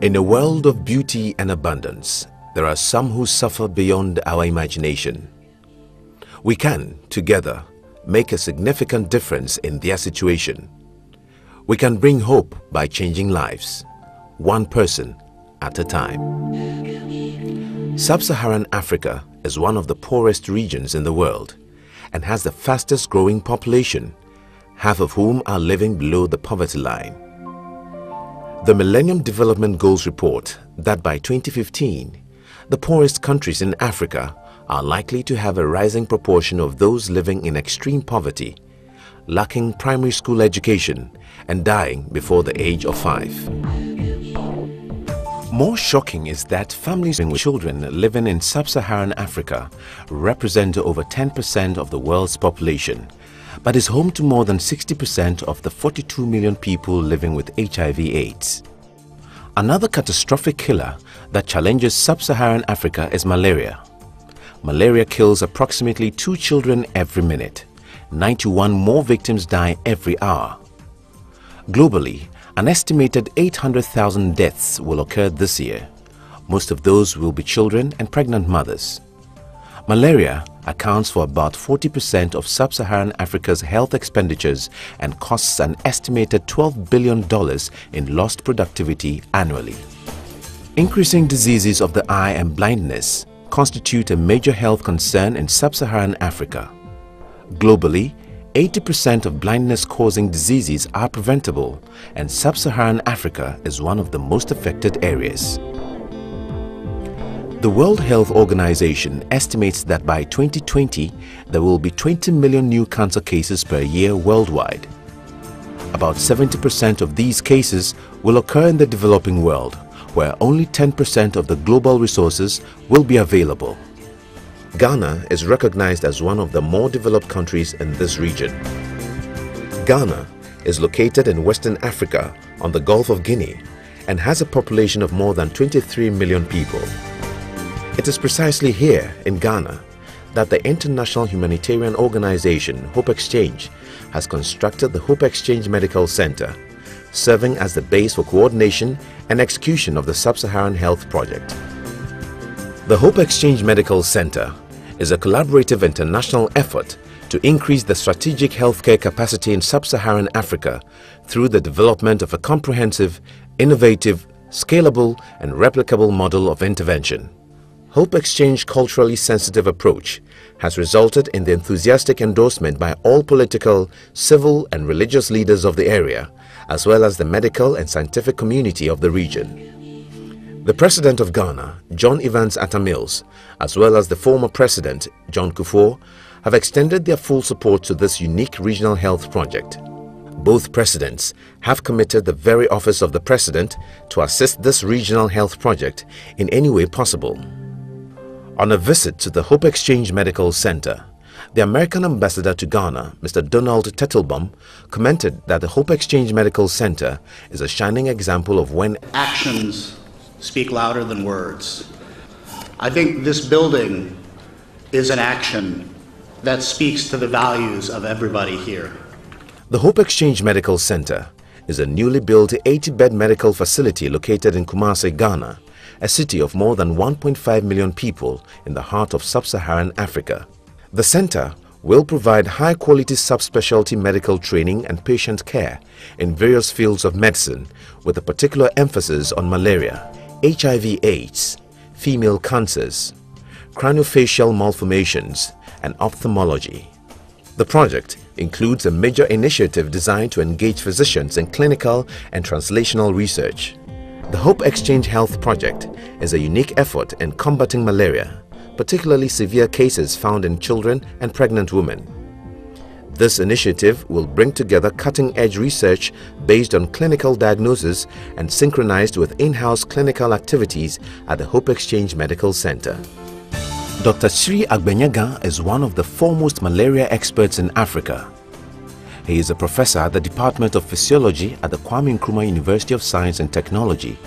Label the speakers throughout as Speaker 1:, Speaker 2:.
Speaker 1: In a world of beauty and abundance, there are some who suffer beyond our imagination. We can, together, make a significant difference in their situation. We can bring hope by changing lives, one person at a time. Sub-Saharan Africa is one of the poorest regions in the world and has the fastest growing population, half of whom are living below the poverty line. The Millennium Development Goals report that by 2015, the poorest countries in Africa are likely to have a rising proportion of those living in extreme poverty, lacking primary school education and dying before the age of 5. More shocking is that families with children living in sub-Saharan Africa represent over 10% of the world's population, but is home to more than 60% of the 42 million people living with HIV/AIDS. Another catastrophic killer that challenges sub-Saharan Africa is malaria. Malaria kills approximately 2 children every minute. 91 more victims die every hour. Globally, an estimated 800,000 deaths will occur this year. Most of those will be children and pregnant mothers. Malaria accounts for about 40% of sub-Saharan Africa's health expenditures and costs an estimated $12 billion in lost productivity annually. Increasing diseases of the eye and blindness constitute a major health concern in sub-Saharan Africa. Globally, 80% of blindness-causing diseases are preventable, and sub-Saharan Africa is one of the most affected areas. The World Health Organization estimates that by 2020, there will be 20 million new cancer cases per year worldwide. About 70% of these cases will occur in the developing world, where only 10% of the global resources will be available. Ghana is recognized as one of the more developed countries in this region. Ghana is located in Western Africa on the Gulf of Guinea and has a population of more than 23 million people. It is precisely here in Ghana that the international humanitarian organization HxC has constructed the HxC Medical Center, serving as the base for coordination and execution of the Sub-Saharan Health Project. The HxC Medical Center is a collaborative international effort to increase the strategic healthcare capacity in Sub-Saharan Africa through the development of a comprehensive, innovative, scalable and replicable model of intervention. HxC's culturally sensitive approach has resulted in the enthusiastic endorsement by all political, civil and religious leaders of the area, as well as the medical and scientific community of the region. The President of Ghana, John Evans Atta Mills, as well as the former President, John Kufuor, have extended their full support to this unique regional health project. Both presidents have committed the very office of the President to assist this regional health project in any way possible. On a visit to the HxC Medical Center, the American ambassador to Ghana, Mr. Donald Tetelbaum, commented that the HxC Medical Center is a shining example of when
Speaker 2: actions speak louder than words. I think this building is an action that speaks to the values of everybody here.
Speaker 1: The HxC Medical Center is a newly built 80-bed medical facility located in Kumasi, Ghana, a city of more than 1.5 million people in the heart of sub-Saharan Africa. The center will provide high-quality subspecialty medical training and patient care in various fields of medicine, with a particular emphasis on malaria, HIV/AIDS, female cancers, craniofacial malformations, and ophthalmology. The project includes a major initiative designed to engage physicians in clinical and translational research. The HxC Health Project is a unique effort in combating malaria, particularly severe cases found in children and pregnant women. This initiative will bring together cutting-edge research based on clinical diagnosis and synchronized with in-house clinical activities at the HxC Medical Center. Dr. Sri Agbenyaga is one of the foremost malaria experts in Africa. He is a professor at the Department of Physiology at the Kwame Nkrumah University of Science and Technology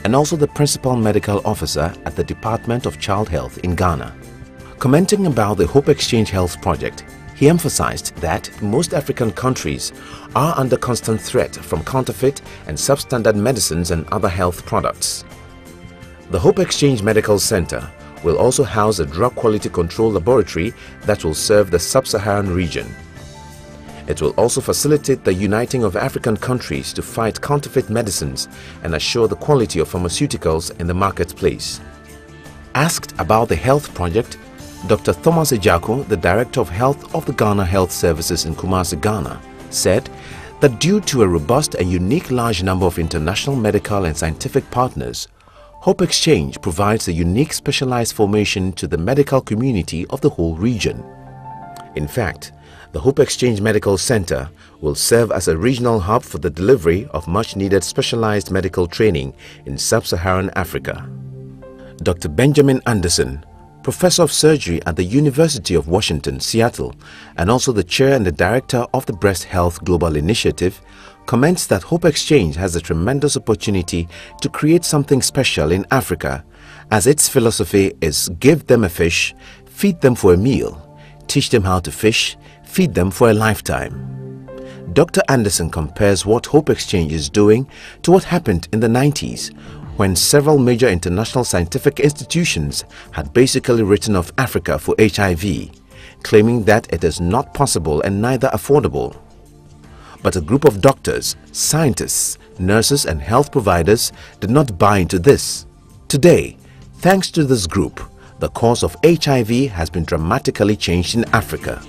Speaker 1: and also the Principal Medical Officer at the Department of Child Health in Ghana. Commenting about the HxC Health Project, He emphasized that most African countries are under constant threat from counterfeit and substandard medicines and other health products. The HxC Medical Center will also house a drug quality control laboratory that will serve the sub-Saharan region. It will also facilitate the uniting of African countries to fight counterfeit medicines and assure the quality of pharmaceuticals in the marketplace. Asked about the health project, Dr. Thomas Ejako, the Director of Health of the Ghana Health Services in Kumasi, Ghana, said that due to a robust and unique large number of international medical and scientific partners, HxC provides a unique specialized formation to the medical community of the whole region. In fact, the HxC Medical Center will serve as a regional hub for the delivery of much-needed specialized medical training in sub-Saharan Africa. Dr. Benjamin Anderson, Professor of Surgery at the University of Washington, Seattle, and also the Chair and the Director of the Breast Health Global Initiative, comments that HxC has a tremendous opportunity to create something special in Africa, as its philosophy is give them a fish, feed them for a meal, teach them how to fish, feed them for a lifetime. Dr. Anderson compares what HxC is doing to what happened in the 90s, when several major international scientific institutions had basically written off Africa for HIV, claiming that it is not possible and neither affordable. But a group of doctors, scientists, nurses and health providers did not buy into this. Today, thanks to this group, the course of HIV has been dramatically changed in Africa.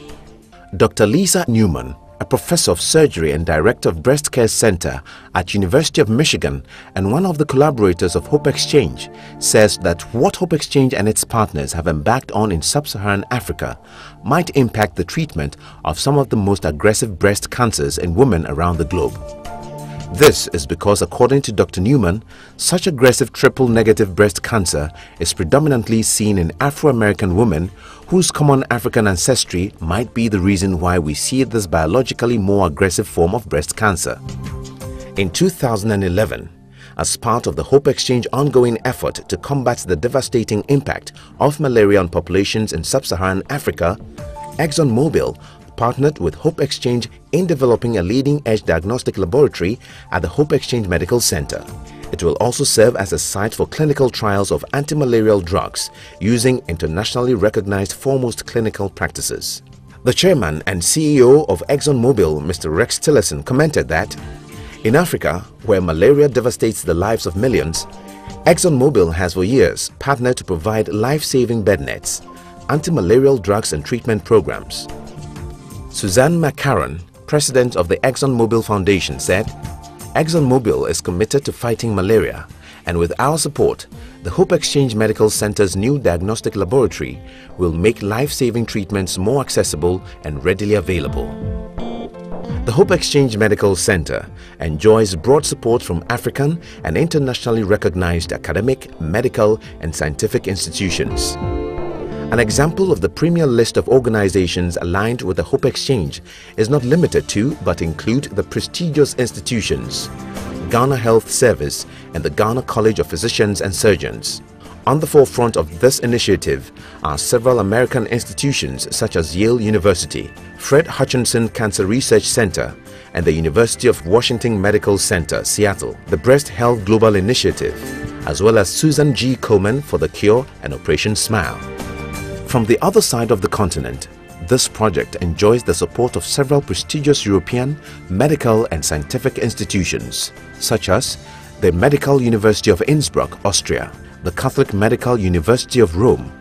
Speaker 1: Dr. Lisa Newman, a professor of surgery and director of breast care center at University of Michigan and one of the collaborators of HxC, says that what HxC and its partners have embarked on in sub-Saharan Africa might impact the treatment of some of the most aggressive breast cancers in women around the globe. This is because, according to Dr. Newman, such aggressive triple-negative breast cancer is predominantly seen in Afro-American women whose common African ancestry might be the reason why we see this biologically more aggressive form of breast cancer. In 2011, as part of the HxC ongoing effort to combat the devastating impact of malaria on populations in sub-Saharan Africa, ExxonMobil partnered with HxC in developing a leading-edge diagnostic laboratory at the HxC Medical Center. It will also serve as a site for clinical trials of anti-malarial drugs using internationally recognized foremost clinical practices. The chairman and CEO of ExxonMobil, Mr. Rex Tillerson, commented that in Africa, where malaria devastates the lives of millions, ExxonMobil has for years partnered to provide life-saving bed nets, anti-malarial drugs and treatment programs. Suzanne McCarron, president of the ExxonMobil Foundation, said, ExxonMobil is committed to fighting malaria, and with our support, the HxC Medical Center's new diagnostic laboratory will make life-saving treatments more accessible and readily available. The HxC Medical Center enjoys broad support from African and internationally recognized academic, medical, and scientific institutions. An example of the premier list of organizations aligned with the HxC is not limited to but include the prestigious institutions Ghana Health Service and the Ghana College of Physicians and Surgeons. On the forefront of this initiative are several American institutions such as Yale University, Fred Hutchinson Cancer Research Center, and the University of Washington Medical Center, Seattle, the Breast Health Global Initiative, as well as Susan G. Komen for the Cure and Operation Smile. From the other side of the continent, this project enjoys the support of several prestigious European, medical and scientific institutions, such as the Medical University of Innsbruck, Austria, the Catholic Medical University of Rome,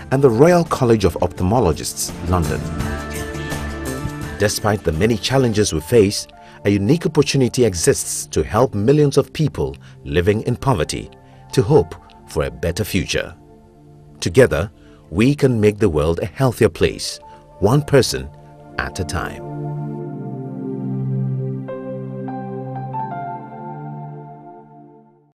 Speaker 1: and the Royal College of Ophthalmologists, London. Despite the many challenges we face, a unique opportunity exists to help millions of people living in poverty to hope for a better future. Together, we can make the world a healthier place, one person at a time.